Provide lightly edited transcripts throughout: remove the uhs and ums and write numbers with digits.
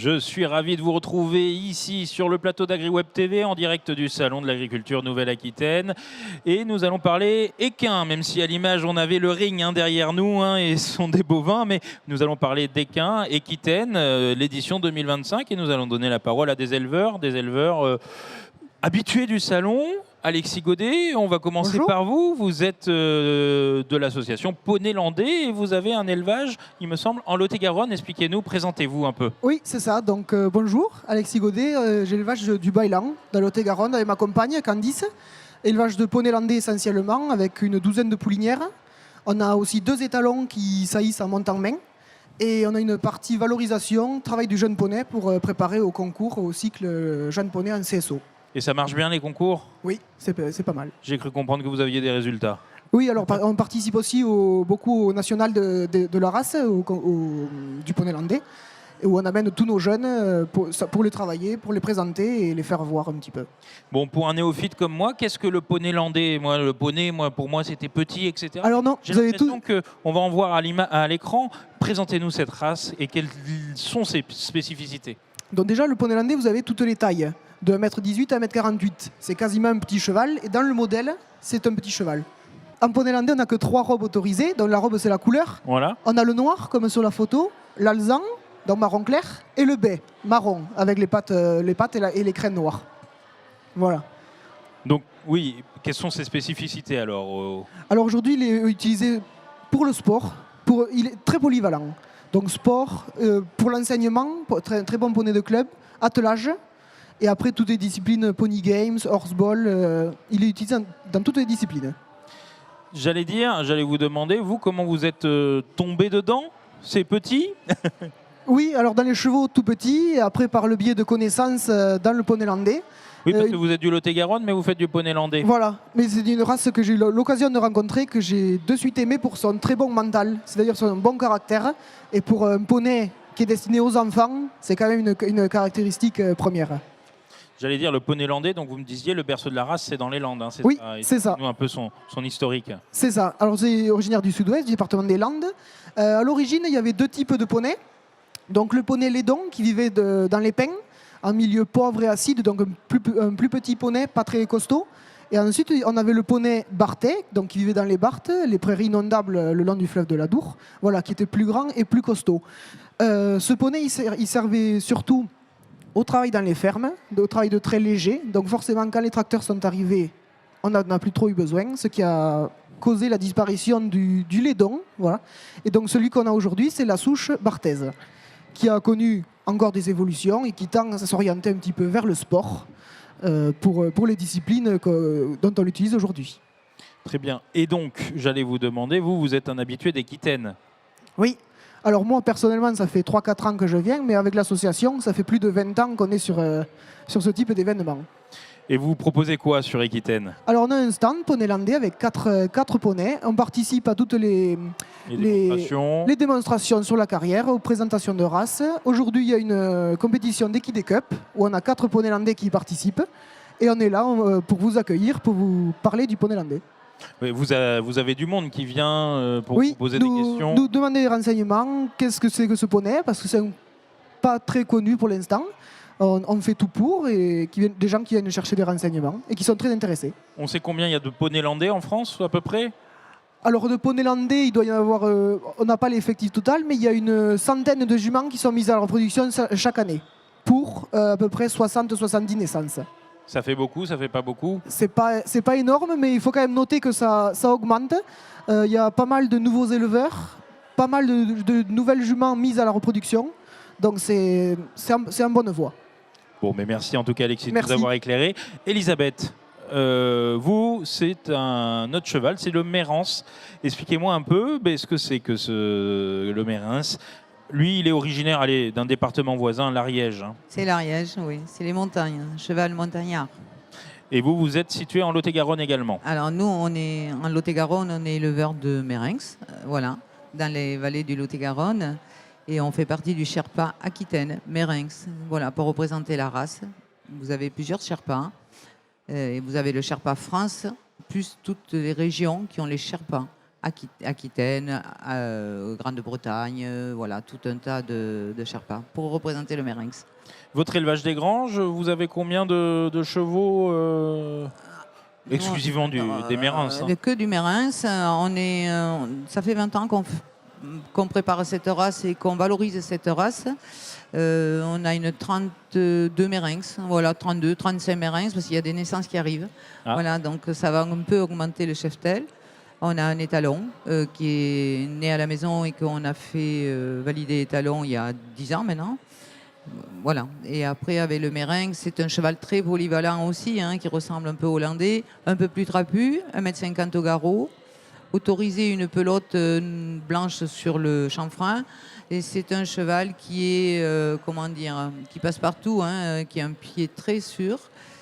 Je suis ravi de vous retrouver ici sur le plateau d'AgriWeb TV en direct du Salon de l'Agriculture Nouvelle-Aquitaine. Et nous allons parler équins, même si à l'image on avait le ring derrière nous et ce sont des bovins, mais nous allons parler d'équins, Équitaine, l'édition 2025. Et nous allons donner la parole à des éleveurs habitués du salon. Alexis Godet, on va commencer Bonjour. par vous. Vous êtes de l'association Poney Landais et vous avez un élevage, il me semble, en Lot-et-Garonne. Expliquez-nous, présentez-vous un peu. Oui, c'est ça. Donc bonjour, Alexis Godet. J'ai l'élevage du Baillan, dans Lot-et-Garonne, avec ma compagne Candice. Élevage de poney landais essentiellement, avec une douzaine de poulinières. On a aussi 2 étalons qui saillissent en montant main. Et on a une partie valorisation, travail du jeune poney pour préparer au concours, au cycle jeune poney en CSO. Et ça marche bien les concours? Oui, c'est pas mal. J'ai cru comprendre que vous aviez des résultats. Oui, alors on participe aussi beaucoup au national de la race, du poney landais, où on amène tous nos jeunes pour les travailler, pour les présenter et les faire voir un petit peu. Bon, pour un néophyte comme moi, qu'est-ce que le poney landais? Le poney, pour moi, c'était petit, etc. Alors non, j'ai vous avez l'impression qu'on va en voir à l'écran. Présentez-nous cette race et quelles sont ses spécificités. Donc déjà, le poney landais, vous avez toutes les tailles, de 1m18 à 1m48. C'est quasiment un petit cheval, et dans le modèle, c'est un petit cheval. En poney landais, on n'a que 3 robes autorisées, donc la robe, c'est la couleur. Voilà. On a le noir, comme sur la photo, l'alezan, donc marron clair, et le bai, marron, avec les pattes et les crênes noires. Voilà. Donc, oui, quelles sont ses spécificités alors? Alors aujourd'hui, il est utilisé pour le sport, il est très polyvalent. Donc sport, pour l'enseignement, très bon poney de club, attelage, et après toutes les disciplines, pony games, horseball, il est utilisé dans toutes les disciplines. J'allais vous demander, vous, comment vous êtes tombé dedans? C'est petit? Oui, alors dans les chevaux tout petits, et après par le biais de connaissances dans le poney landais. Oui, parce que vous êtes du Lot-et-Garonne, mais vous faites du poney landais. Voilà, mais c'est une race que j'ai eu l'occasion de rencontrer, que j'ai de suite aimé pour son très bon mental, c'est-à-dire son bon caractère. Et pour un poney qui est destiné aux enfants, c'est quand même une caractéristique première. J'allais dire le poney landais, donc vous me disiez le berceau de la race, c'est dans les Landes. Oui, c'est ça. Nous un peu son historique. C'est ça. Alors c'est originaire du sud-ouest, du département des Landes. À l'origine, il y avait 2 types de poneys. Donc le poney laidon qui vivait dans les pins, en milieu pauvre et acide, donc un plus petit poney, pas très costaud. Et ensuite, on avait le poney bartais, donc qui vivait dans les barthes, les prairies inondables le long du fleuve de l'Adour, voilà, qui était plus grand et plus costaud. Ce poney, il servait surtout au travail dans les fermes, au travail de très léger. Donc forcément, quand les tracteurs sont arrivés, on n'en a plus trop eu besoin, ce qui a causé la disparition du laidon. Voilà. Et donc celui qu'on a aujourd'hui, c'est la souche barthaise, qui a connu encore des évolutions et qui tend à s'orienter un petit peu vers le sport pour les disciplines dont on l'utilise aujourd'hui. Très bien. Et donc, j'allais vous demander, vous êtes un habitué d'Équitaine? Oui. Alors moi, personnellement, ça fait 3-4 ans que je viens, mais avec l'association, ça fait plus de 20 ans qu'on est sur ce type d'événement. Et vous proposez quoi sur Équitaine? Alors on a un stand poney landais avec 4 poneys. On participe à toutes les démonstrations sur la carrière, aux présentations de races. Aujourd'hui, il y a une compétition d'Equidé Cup où on a 4 poneys landais qui participent. Et on est là pour vous accueillir, pour vous parler du poney landais. Oui, vous avez du monde qui vient pour vous poser des questions? Nous demander des renseignements. Qu'est-ce que c'est que ce poney? Parce que c'est pas très connu pour l'instant. On fait tout pour, et des gens qui viennent chercher des renseignements et qui sont très intéressés. On sait combien il y a de poneys landais en France, à peu près? Alors de poneys landais, il doit y en avoir, on n'a pas l'effectif total, mais il y a une centaine de juments qui sont mises à la reproduction chaque année, pour à peu près 60-70 naissances. Ça fait beaucoup, ça fait pas beaucoup? C'est pas énorme, mais il faut quand même noter que ça augmente. Il y a pas mal de nouveaux éleveurs, pas mal de nouvelles juments mises à la reproduction, donc c'est en bonne voie. Bon, mais merci en tout cas Alexis de nous avoir éclairé. Elisabeth, vous, c'est un autre cheval, c'est le Mérens. Expliquez-moi un peu ce que c'est que le Mérens. Lui, il est originaire d'un département voisin, l'Ariège. C'est l'Ariège, oui. C'est les montagnes, cheval montagnard. Et vous, vous êtes situé en Lot-et-Garonne également? Alors nous, on est en Lot-et-Garonne, on est éleveur de Mérens, voilà, dans les vallées du Lot-et-Garonne. Et on fait partie du Sherpa Aquitaine, Mérens, voilà, pour représenter la race. Vous avez plusieurs Sherpas. Et vous avez le Sherpa France, plus toutes les régions qui ont les Sherpas. Aquitaine, Grande-Bretagne, voilà, tout un tas de Sherpas pour représenter le Merinx. Votre élevage des granges, vous avez combien de chevaux exclusivement des Mérins Que du Mérins. Ça fait 20 ans qu'on prépare cette race et qu'on valorise cette race. On a une 32 Mérins, voilà, 32, 35 Mérins, parce qu'il y a des naissances qui arrivent. Ah. Voilà, donc ça va un peu augmenter le cheptel. On a un étalon qui est né à la maison et qu'on a fait valider étalon il y a 10 ans maintenant. Voilà. Et après, avec le Merinx, c'est un cheval très polyvalent aussi, qui ressemble un peu au hollandais, un peu plus trapu, 1,50 m au garrot, autorisé une pelote blanche sur le chanfrein. Et c'est un cheval qui est, qui passe partout, qui a un pied très sûr.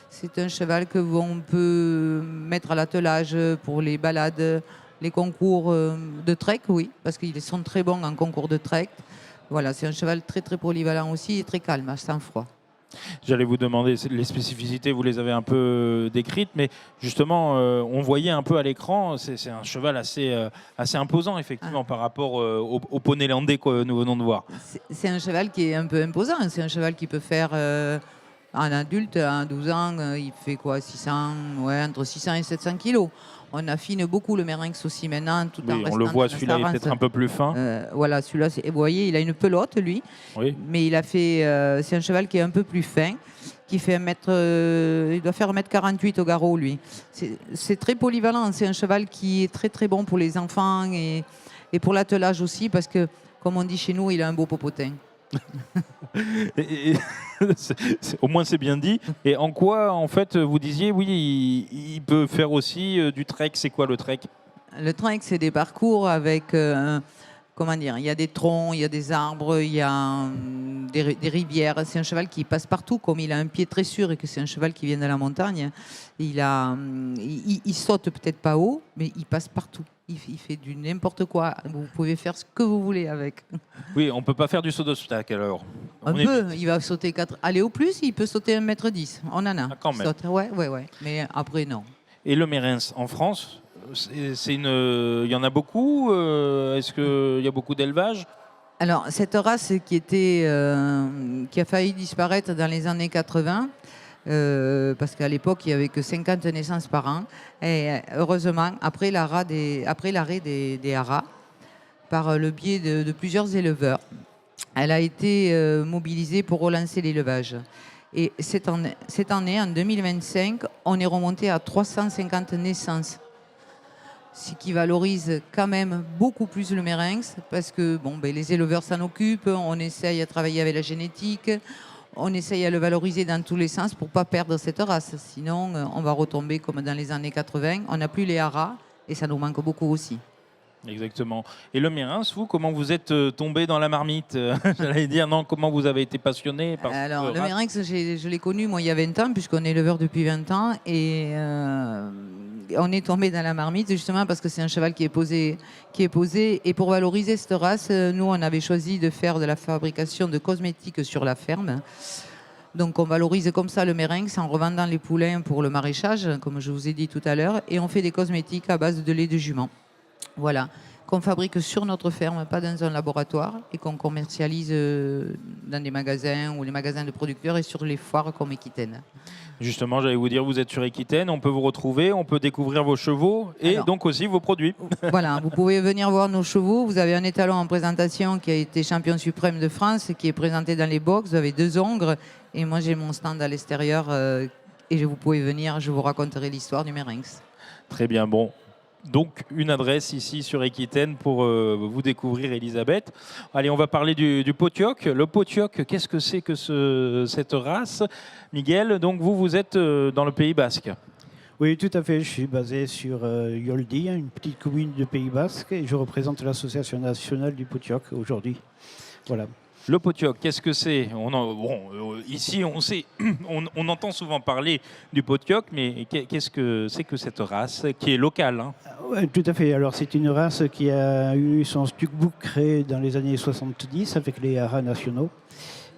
C'est un cheval que on peut mettre à l'attelage pour les balades, les concours de trek, oui, parce qu'ils sont très bons en concours de trek. Voilà, c'est un cheval très très polyvalent aussi et très calme, sans froid. J'allais vous demander les spécificités, vous les avez un peu décrites, mais justement, on voyait un peu à l'écran, c'est un cheval assez imposant effectivement par rapport au poney landais que nous venons de voir. C'est un cheval qui est un peu imposant, c'est un cheval qui peut faire un adulte à 12 ans, il fait quoi, 600, entre 600 et 700 kilos. On affine beaucoup le Merinx aussi maintenant, tout en restant. On le voit, celui-là est peut-être un peu plus fin. Voilà, celui-là, vous voyez, il a une pelote, lui. Oui. Mais il a fait. C'est un cheval qui est un peu plus fin, qui fait il doit faire 1,48 m au garrot, lui. C'est très polyvalent. C'est un cheval qui est très très bon pour les enfants et pour l'attelage aussi, parce que, comme on dit chez nous, il a un beau popotin. Au moins c'est bien dit. Et en quoi, en fait, vous disiez, oui, il peut faire aussi du trek. C'est quoi le trek? Le trek, c'est des parcours avec, il y a des troncs, il y a des arbres, il y a des rivières. C'est un cheval qui passe partout, comme il a un pied très sûr et que c'est un cheval qui vient de la montagne. Il saute peut-être pas haut, mais il passe partout. Il fait du n'importe quoi. Vous pouvez faire ce que vous voulez avec. Oui, on ne peut pas faire du saut d'obstacle alors. Il va sauter 4. Allez, au plus, il peut sauter 1,10 m. On en a. Ah, quand même. Ouais. Mais après, non. Et le Mérins en France, il y en a beaucoup. Est-ce qu'il y a beaucoup d'élevage? Alors, cette race qui a failli disparaître dans les années 80, parce qu'à l'époque, il n'y avait que 50 naissances par an. Et heureusement, après l'arrêt des haras, par le biais de plusieurs éleveurs, elle a été mobilisée pour relancer l'élevage. Et cette année, en 2025, on est remonté à 350 naissances. Ce qui valorise quand même beaucoup plus le Merinx, parce que les éleveurs s'en occupent, on essaye à travailler avec la génétique, on essaye à le valoriser dans tous les sens pour ne pas perdre cette race. Sinon, on va retomber comme dans les années 80. On n'a plus les haras et ça nous manque beaucoup aussi. Exactement. Et le Mérins, vous, comment vous êtes tombé dans la marmite? J'allais dire, non, comment vous avez été passionné par Alors, le Mérins, je l'ai connu, moi, il y a 20 ans, puisqu'on est éleveur depuis 20 ans. Et on est tombé dans la marmite, justement, parce que c'est un cheval qui est posé. Et pour valoriser cette race, nous, on avait choisi de faire de la fabrication de cosmétiques sur la ferme. Donc, on valorise comme ça le Mérins en revendant les poulains pour le maraîchage, comme je vous ai dit tout à l'heure. Et on fait des cosmétiques à base de lait de jument. Voilà, qu'on fabrique sur notre ferme, pas dans un laboratoire, et qu'on commercialise dans des magasins ou les magasins de producteurs et sur les foires comme Aquitaine. Justement, j'allais vous dire, vous êtes sur Aquitaine, on peut vous retrouver, on peut découvrir vos chevaux et donc aussi vos produits. Voilà, vous pouvez venir voir nos chevaux. Vous avez un étalon en présentation qui a été champion suprême de France, qui est présenté dans les box. Vous avez 2 ongres et moi j'ai mon stand à l'extérieur et vous pouvez venir, je vous raconterai l'histoire du Merinx. Très bien, bon. Donc, une adresse ici sur Aquitaine pour vous découvrir, Elisabeth. Allez, on va parler du Potioc. Le Potioc, qu'est-ce que c'est que cette race? Miguel, donc vous êtes dans le Pays Basque. Oui, tout à fait. Je suis basé sur Yoldi, une petite commune du Pays Basque, et je représente l'Association nationale du Potioc aujourd'hui. Voilà. Le Potioc, qu'est-ce que c'est? Ici, on sait, on entend souvent parler du Potioc, mais qu'est-ce que c'est que cette race qui est locale, hein? Oui, tout à fait. Alors, c'est une race qui a eu son stukbook créé dans les années 70 avec les haras nationaux.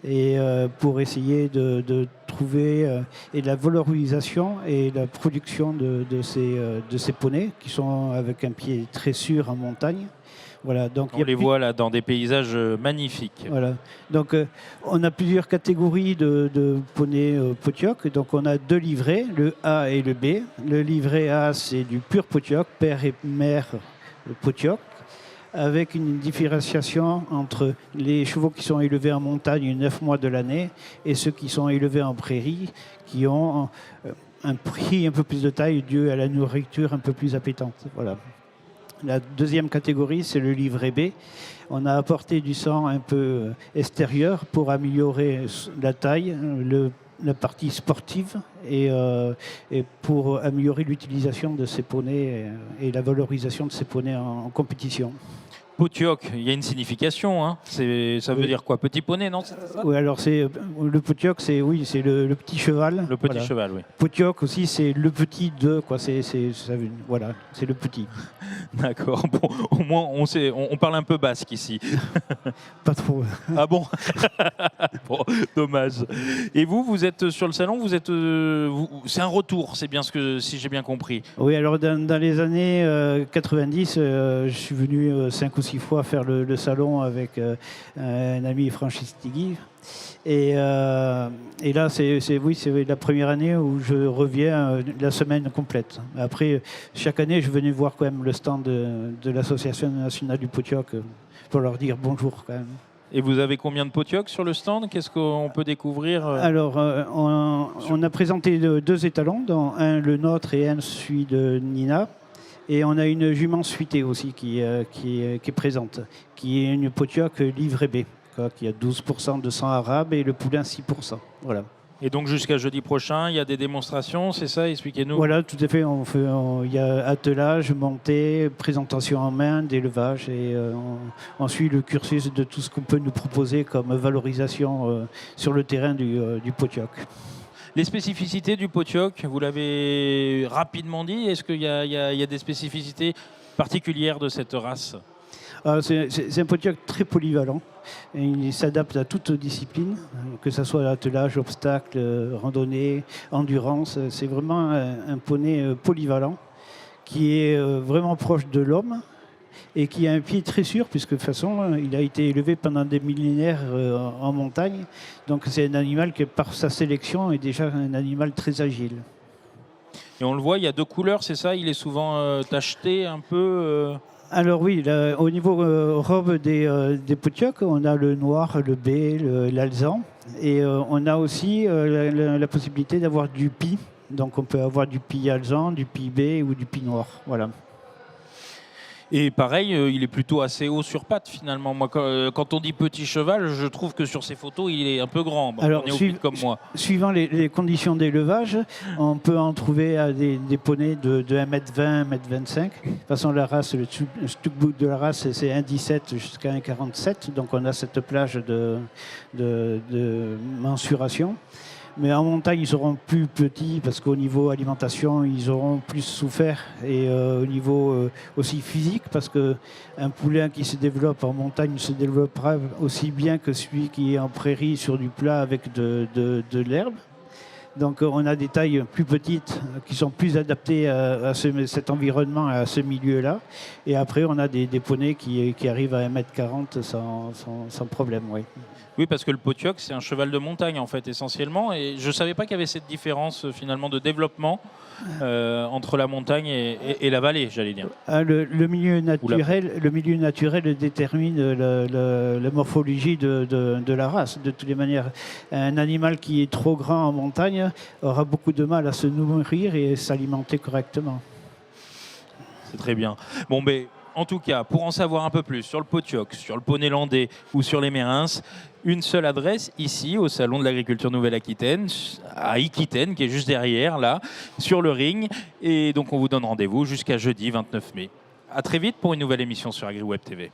Et pour essayer de trouver et la valorisation et la production de ces poneys qui sont avec un pied très sûr en montagne. Voilà, donc On les voit là dans des paysages magnifiques. Voilà. Donc, on a plusieurs catégories de poneys Potioc. Donc, on a 2 livrets, le A et le B. Le livret A, c'est du pur Potioc, père et mère Potioc, avec une différenciation entre les chevaux qui sont élevés en montagne 9 mois de l'année et ceux qui sont élevés en prairie, qui ont un prix un peu plus de taille dû à la nourriture un peu plus appétante. Voilà. La deuxième catégorie, c'est le livret B. On a apporté du sang un peu extérieur pour améliorer la taille, la partie sportive et pour améliorer l'utilisation de ces poneys et la valorisation de ces poneys en compétition. Potioc, il y a une signification, hein. Ça veut dire quoi? Petit poney, non? Oui, alors le Potioc, c'est le petit cheval. Le petit voilà. cheval, oui. Potioc aussi, c'est le petit de quoi. Voilà, c'est le petit. D'accord. Bon, au moins on parle un peu basque ici. Pas trop. Ah bon? Bon, dommage. Et vous êtes sur le salon, c'est un retour, c'est bien si j'ai bien compris. Oui, alors dans les années 90, je suis venu 5 ou 6 fois faire le salon avec un ami, Francis Tigui. Et là, c'est la première année où je reviens la semaine complète. Après, chaque année, je venais voir quand même le stand de l'Association nationale du Potioc pour leur dire bonjour quand même. Et vous avez combien de Potioc sur le stand? Qu'est-ce qu'on peut découvrir? Alors, on a présenté 2 étalons, dont un le nôtre et un celui de Nina. Et on a une jument suitée aussi qui est présente, qui est une Potioc livret B, qui a 12% de sang arabe et le poulain 6%. Voilà. Et donc jusqu'à jeudi prochain, il y a des démonstrations, c'est ça? Expliquez-nous. Voilà, tout à fait. Il y a attelage, montée, présentation en main, d'élevage et on suit le cursus de tout ce qu'on peut nous proposer comme valorisation sur le terrain du Potioc. Les spécificités du Potioc, vous l'avez rapidement dit. Est-ce qu'il y a des spécificités particulières de cette race? C'est un Potioc très polyvalent. Et il s'adapte à toute discipline, que ce soit l'attelage, obstacle, randonnée, endurance. C'est vraiment un poney polyvalent qui est vraiment proche de l'homme et qui a un pied très sûr, puisque de toute façon, il a été élevé pendant des millénaires en montagne. Donc c'est un animal qui, par sa sélection, est déjà un animal très agile. Et on le voit, il y a 2 couleurs, c'est ça? Il est souvent tacheté un peu Alors oui, au niveau robe des Potioc, on a le noir, le B, l'alezan. Et on a aussi la possibilité d'avoir du pie. Donc on peut avoir du pie alezan, du pie B ou du pie noir. Voilà. Et pareil, il est plutôt assez haut sur pattes finalement. Moi, quand on dit petit cheval, je trouve que sur ces photos, il est un peu grand. Bon, alors, on est comme moi. Suivant les conditions d'élevage, on peut en trouver à des poneys de 1m20, 1m25. De toute façon, la race, le Stuckbook de la race, c'est 1,17 jusqu'à 1,47. Donc on a cette plage de mensuration. Mais en montagne, ils seront plus petits parce qu'au niveau alimentation, ils auront plus souffert. Et au niveau aussi physique, parce qu'un poulain qui se développe en montagne se développera aussi bien que celui qui est en prairie sur du plat avec de l'herbe. Donc on a des tailles plus petites qui sont plus adaptées à cet environnement, à ce milieu-là. Et après, on a des poneys qui arrivent à 1m40 sans problème. Oui. Oui, parce que le Potioc, c'est un cheval de montagne, en fait, essentiellement. Et je ne savais pas qu'il y avait cette différence, finalement, de développement entre la montagne et la vallée, j'allais dire. Le milieu naturel détermine la morphologie de la race. De toutes les manières, un animal qui est trop grand en montagne aura beaucoup de mal à se nourrir et s'alimenter correctement. C'est très bien. Bon, mais en tout cas, pour en savoir un peu plus sur le Potioc, sur le poney landais ou sur les mérins, une seule adresse ici au Salon de l'Agriculture Nouvelle-Aquitaine, à Iquitaine, qui est juste derrière, là, sur le ring. Et donc, on vous donne rendez-vous jusqu'à jeudi 29 mai. À très vite pour une nouvelle émission sur AgriWeb TV.